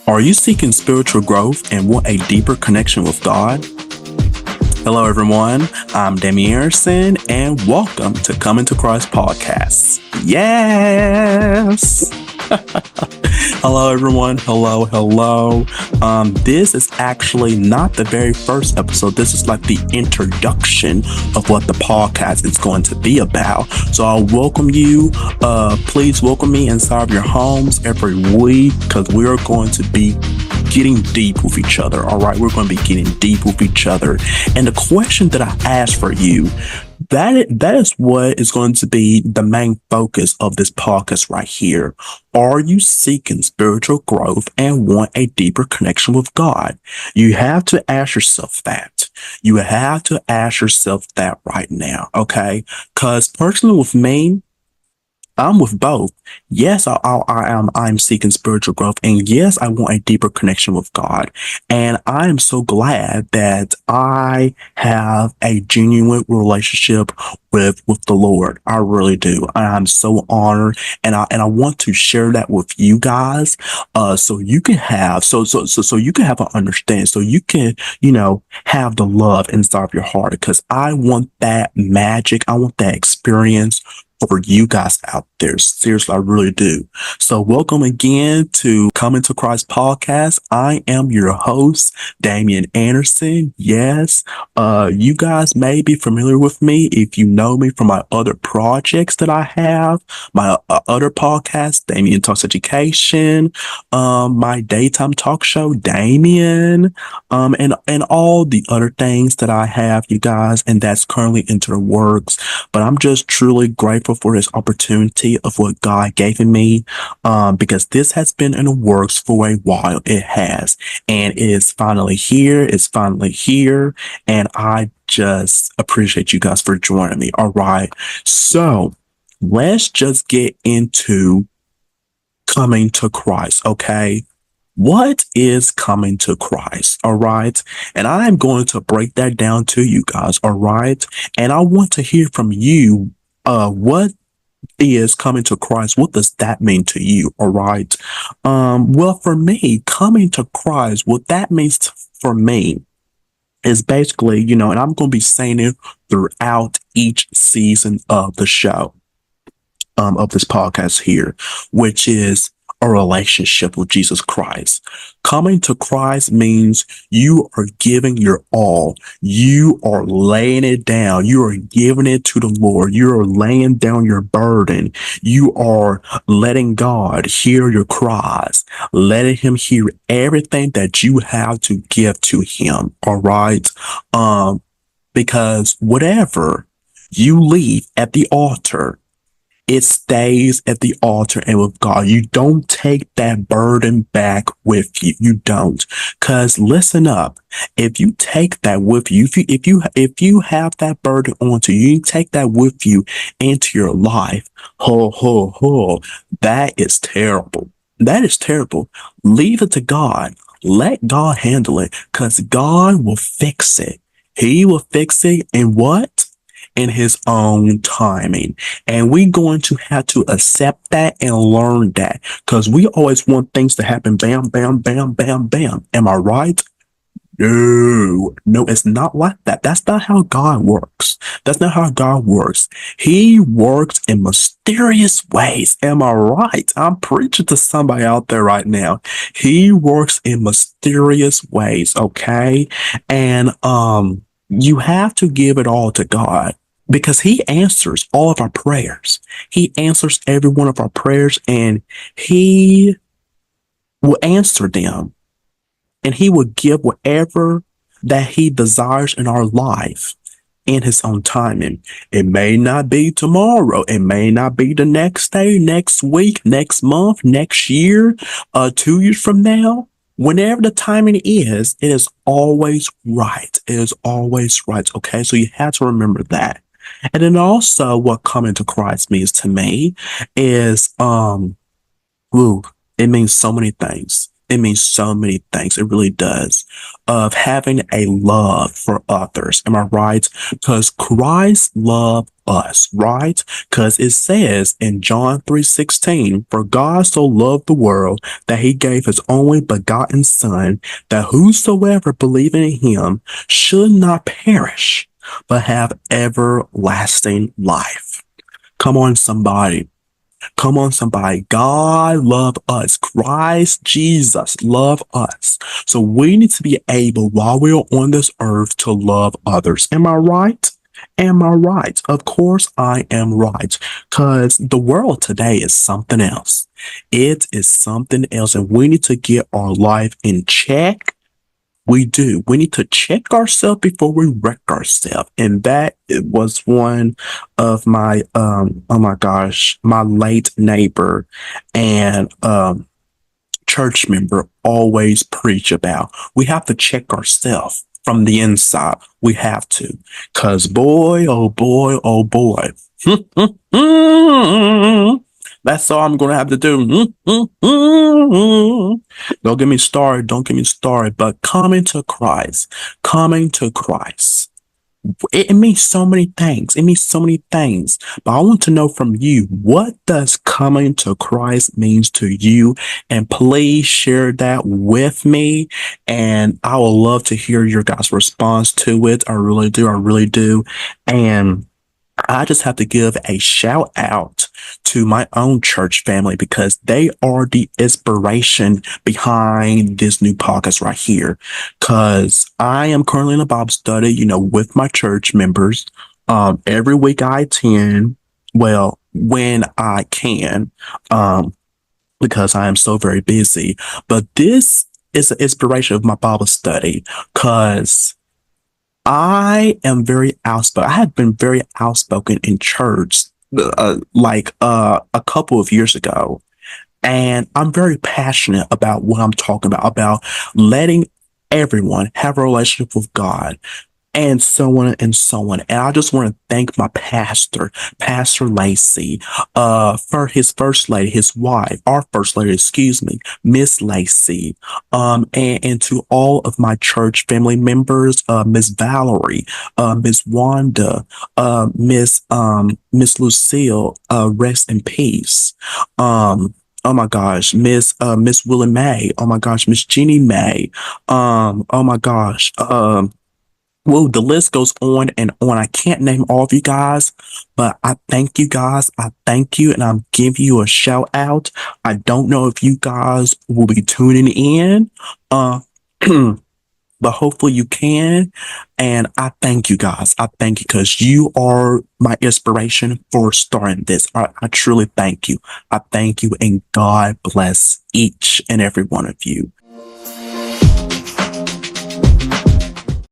Are you seeking spiritual growth and want a deeper connection with God? Hello, everyone. I'm Damian Anderson, and welcome to Coming to Christ podcast. Yes. Hello, everyone. Hello. This is actually not the very first episode. This is like the introduction of what the podcast is going to be about. So I'll welcome you. Please welcome me inside of your homes every week because we are going to be getting deep with each other. All right, we're going to be getting deep with each other. And the question that I asked for you, that is what is going to be the main focus of this podcast right here. Are you seeking spiritual growth and want a deeper connection with God? You have to ask yourself that. You have to ask yourself that right now, okay? Because personally with me, I'm with both. Yes, I'm seeking spiritual growth, and yes, I want a deeper connection with God. And I am so glad that I have a genuine relationship with the Lord. I really do. I'm so honored, and I want to share that with you guys, so you can have so you can have an understanding, so you can have the love inside of your heart. Because I want that magic. I want that experience for you guys out there. Seriously, I really do. So welcome again to Coming to Christ podcast. I am your host, Damian Anderson. Yes, you guys may be familiar with me if you know me from my other projects that I have, my other podcast, Damian Talks Education, my daytime talk show, Damian, and all the other things that I have, you guys, and that's currently into the works. But I'm just truly grateful for this opportunity of what God gave me, because this has been in the works for a while. It has, and it is finally here. It's finally here, and I just appreciate you guys for joining me. All right, so let's just get into coming to Christ. Okay. What is coming to Christ? All right. And I am going to break that down to you guys. All right. And I want to hear from you. What is coming to Christ? What does that mean to you? All right. Well, for me, coming to Christ, what that means for me is basically, and I'm going to be saying it throughout each season of the show, of this podcast here, which is a relationship with Jesus Christ. Coming to Christ means you are giving your all. You are laying it down. You are giving it to the Lord. You are laying down your burden. You are letting God hear your cries, letting him hear everything that you have to give to him. All right. Because whatever you leave at the altar, it stays at the altar and with God. You don't take that burden back with you. You don't. Cause listen up. If you take that with you, if you have that burden onto you, you take that with you into your life. That is terrible. That is terrible. Leave it to God. Let God handle it. Cause God will fix it. He will fix it in what? In his own timing. And we're going to have to accept that and learn that, because we always want things to happen bam, bam, bam, bam, bam. Am I right? No, it's not like that. That's not how God works. That's not how God works. He works in mysterious ways. Am I right? I'm preaching to somebody out there right now. He works in mysterious ways, okay? And you have to give it all to God, because he answers all of our prayers. He answers every one of our prayers, and he will answer them, and he will give whatever that he desires in our life in his own timing. It may not be tomorrow. It may not be the next day, next week, next month, next year, 2 years from now. Whenever the timing is, it is always right. It is always right. Okay. So you have to remember that. And then also what coming to Christ means to me is, it means so many things. It means so many things. It really does. Of having a love for others. Am I right? Because Christ loved us, right? Because it says in John 3:16, for God so loved the world that he gave his only begotten son, that whosoever believe in him should not perish, but have everlasting life. Come on, somebody. Come on, somebody. God love us. Christ Jesus love us. So we need to be able, while we're on this earth, to love others. Am I right? Am I right? Of course I am right. Because the world today is something else. It is something else. And we need to get our life in check. We do. We need to check ourselves before we wreck ourselves. And that it was one of my oh my gosh, my late neighbor and church member always preach about. We have to check ourselves from the inside. We have to. Cause boy, oh boy, oh boy. That's all I'm gonna have to do. Don't get me started. Don't get me started. But coming to Christ, coming to Christ. It means so many things. It means so many things. But I want to know from you, what does coming to Christ means to you? And please share that with me. And I would love to hear your guys' response to it. I really do. I really do. And I just have to give a shout out to my own church family because they are the inspiration behind this new podcast right here. Cause I am currently in a Bible study, with my church members. Every week I attend, well, when I can, because I am so very busy. But this is an inspiration of my Bible study cause I am very outspoken. I had been very outspoken in church, a couple of years ago, and I'm very passionate about what I'm talking about letting everyone have a relationship with God and so on and so on. And I just want to thank my pastor, Pastor Lacey, for his first lady, his wife, our first lady, excuse me, Miss Lacey, and to all of my church family members, Miss Valerie, Miss Wanda, Miss Lucille, rest in peace. Oh my gosh, Miss Willie Mae. Oh my gosh, Miss Jeannie Mae. Oh my gosh. Well, the list goes on and on. I can't name all of you guys, but I thank you guys. I thank you and I'm giving you a shout out. I don't know if you guys will be tuning in, uh, but hopefully you can. And I thank you guys. I thank you because you are my inspiration for starting this. I truly thank you. I thank you and God bless each and every one of you.